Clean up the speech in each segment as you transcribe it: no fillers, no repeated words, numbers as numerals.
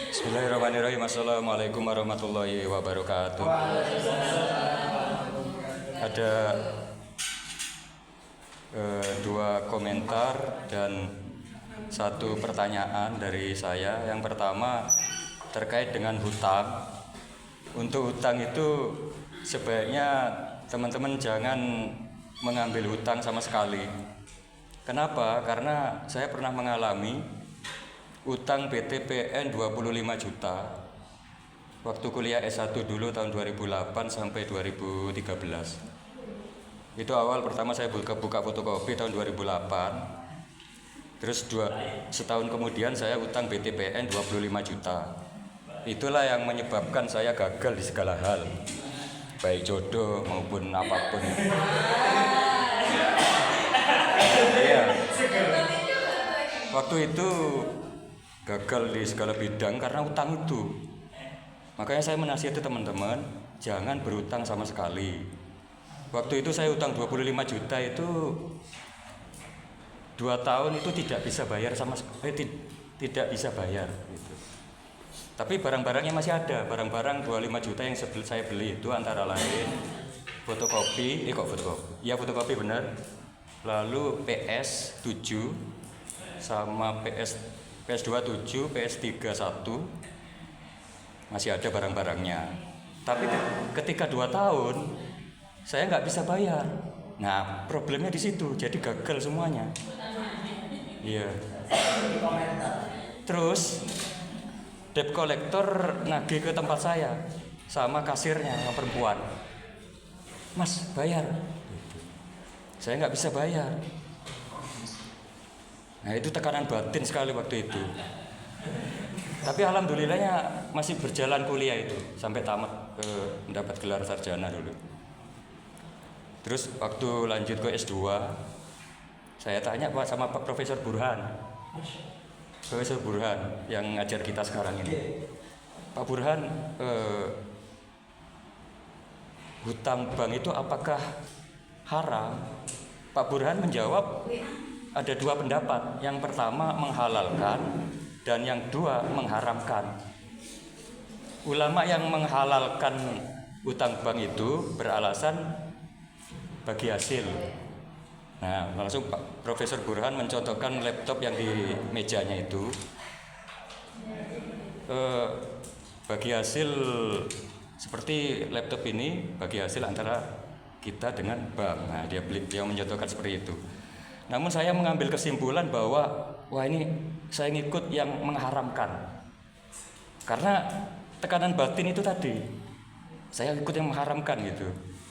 Bismillahirrahmanirrahim. Assalamualaikum warahmatullahi wabarakatuh. Ada dua komentar dan satu pertanyaan dari saya. Yang pertama terkait dengan hutang. Untuk hutang itu sebaiknya teman-teman jangan mengambil hutang sama sekali. Kenapa? Karena saya pernah mengalami utang BTPN 25 juta waktu kuliah S1 dulu tahun 2008 sampai 2013. Itu awal pertama saya buka fotokopi tahun 2008. Terus setahun kemudian saya utang BTPN 25 juta. Itulah yang menyebabkan saya gagal di segala hal, baik jodoh maupun apapun. Iya. Waktu itu gagal di segala bidang karena utang itu. Makanya saya menasihati teman-teman jangan berutang sama sekali. Waktu itu saya utang 25 juta itu 2 tahun itu tidak bisa bayar tidak bisa bayar gitu. Tapi barang-barangnya masih ada. Barang-barang 25 juta yang saya beli itu antara lain fotokopi, fotokopi benar. Lalu PS 7 sama PS2 7, PS3 1 masih ada barang-barangnya. Tapi ketika 2 tahun saya nggak bisa bayar. Nah, problemnya di situ. Jadi gagal semuanya. Iya. Terus debt collector nagih ke tempat saya sama kasirnya yang perempuan. Mas, bayar. Saya nggak bisa bayar. Nah, itu tekanan batin sekali waktu itu. Tapi alhamdulillahnya masih berjalan kuliah itu sampai tamat, mendapat gelar sarjana dulu. Terus waktu lanjut ke S2 saya tanya sama Pak Profesor Burhan yang ngajar kita sekarang ini. Pak Burhan, hutang bank itu apakah haram? Pak Burhan menjawab ada 2 pendapat. Yang pertama menghalalkan dan yang 2 mengharamkan. Ulama yang menghalalkan hutang bank itu beralasan bagi hasil. Nah, langsung Pak Profesor Burhan mencontohkan laptop yang di mejanya itu. Bagi hasil seperti laptop ini, bagi hasil antara kita dengan bank. Nah, dia mencontohkan seperti itu. Namun saya mengambil kesimpulan bahwa wah ini saya ngikut yang mengharamkan. Karena tekanan batin itu tadi. Saya ikut yang mengharamkan gitu.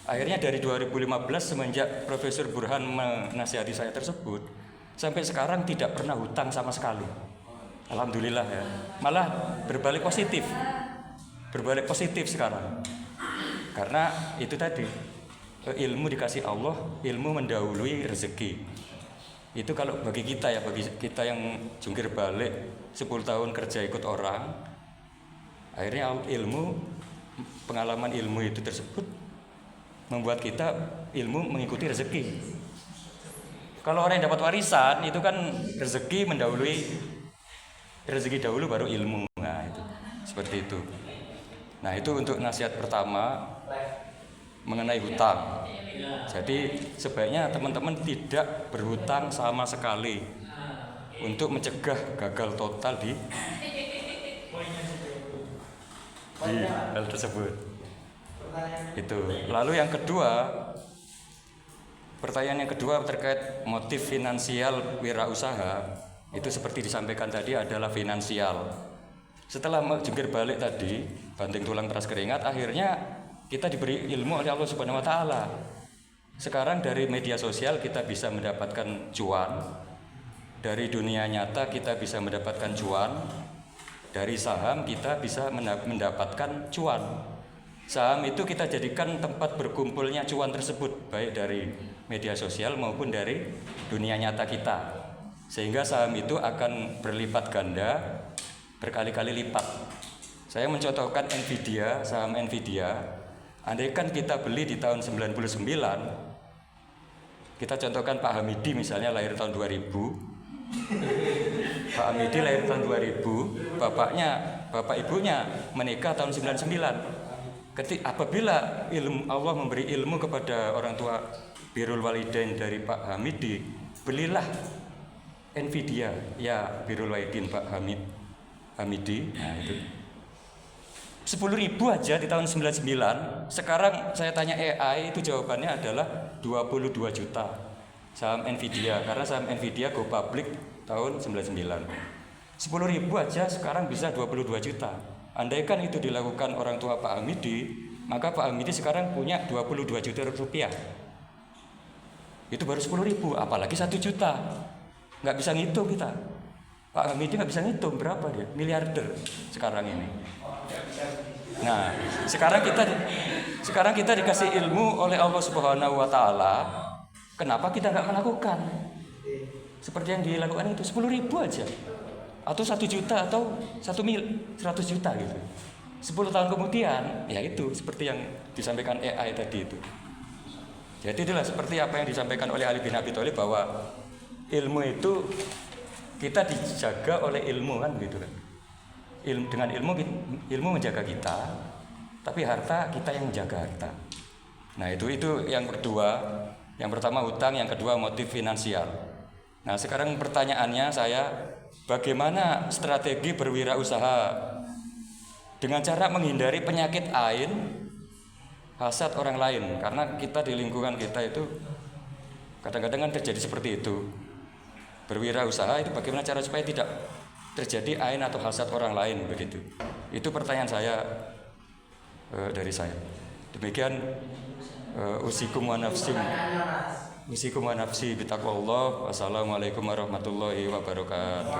Akhirnya dari 2015 semenjak Profesor Burhan menasihati saya tersebut, sampai sekarang tidak pernah hutang sama sekali. Alhamdulillah ya. Malah berbalik positif. Berbalik positif sekarang. Karena itu tadi, ilmu dikasih Allah, ilmu mendahului rezeki. Itu kalau bagi kita ya, bagi kita yang jungkir balik 10 tahun kerja ikut orang, akhirnya pengalaman ilmu itu tersebut membuat kita ilmu mengikuti rezeki. Kalau orang yang dapat warisan itu kan rezeki mendahului, rezeki dahulu baru ilmu. Nah itu seperti itu. Nah itu untuk nasihat pertama mengenai hutang. Jadi sebaiknya teman-teman tidak berhutang sama sekali untuk mencegah gagal total di hal tersebut. Itu. Lalu yang kedua, pertanyaan yang kedua terkait motif finansial wirausaha, itu seperti disampaikan tadi adalah finansial. Setelah jungkir balik tadi, banting tulang peras keringat, akhirnya kita diberi ilmu oleh Allah Subhanahu wa taala. Sekarang dari media sosial kita bisa mendapatkan cuan. Dari dunia nyata kita bisa mendapatkan cuan. Dari saham kita bisa mendapatkan cuan. Saham itu kita jadikan tempat berkumpulnya cuan tersebut, baik dari media sosial maupun dari dunia nyata kita. Sehingga saham itu akan berlipat ganda, berkali-kali lipat. Saya mencontohkan Nvidia, saham Nvidia. Andaikan kita beli di tahun 99, kita contohkan Pak Hamidi misalnya lahir tahun 2000. Pak Hamidi lahir tahun 2000, bapak ibunya menikah tahun 99. Apabila Allah memberi ilmu kepada orang tua birrul walidain dari Pak Hamidi, belilah Nvidia ya birrul walidain Pak Hamidi. Nah itu 10.000 aja di tahun 99. Sekarang saya tanya AI, itu jawabannya adalah 22 juta saham Nvidia, karena saham Nvidia go public tahun 99. 10.000 aja sekarang bisa 22 juta. Andaikan itu dilakukan orang tua Pak Hamidi, maka Pak Hamidi sekarang punya 22 juta rupiah. Itu baru 10.000, apalagi 1 juta. Nggak bisa ngitung kita. Pak Hamidi nggak bisa ngitung berapa dia, miliarder sekarang ini. Nah, sekarang kita dikasih ilmu oleh Allah Subhanahu wa taala. Kenapa kita nggak melakukan? Seperti yang dilakukan itu 10.000 aja. Atau 1 juta atau 100 juta gitu. 10 tahun kemudian, ya itu seperti yang disampaikan AI tadi itu. Jadi itulah seperti apa yang disampaikan oleh Ali bin Abi Thalib, bahwa ilmu itu kita dijaga oleh ilmu kan gitu kan. Dengan ilmu menjaga kita, tapi harta kita yang menjaga harta. Nah itu yang kedua. Yang pertama hutang, yang kedua motif finansial. Nah sekarang pertanyaannya bagaimana strategi berwirausaha dengan cara menghindari penyakit ain, hasad orang lain? Karena kita di lingkungan kita itu kadang-kadang kan terjadi seperti itu. Berwirausaha itu bagaimana cara supaya tidak terjadi ain atau hasad orang lain begitu. Itu pertanyaan saya dari saya. Demikian usikum wa nafsi bitaqwallah. Wassalamualaikum warahmatullahi wabarakatuh.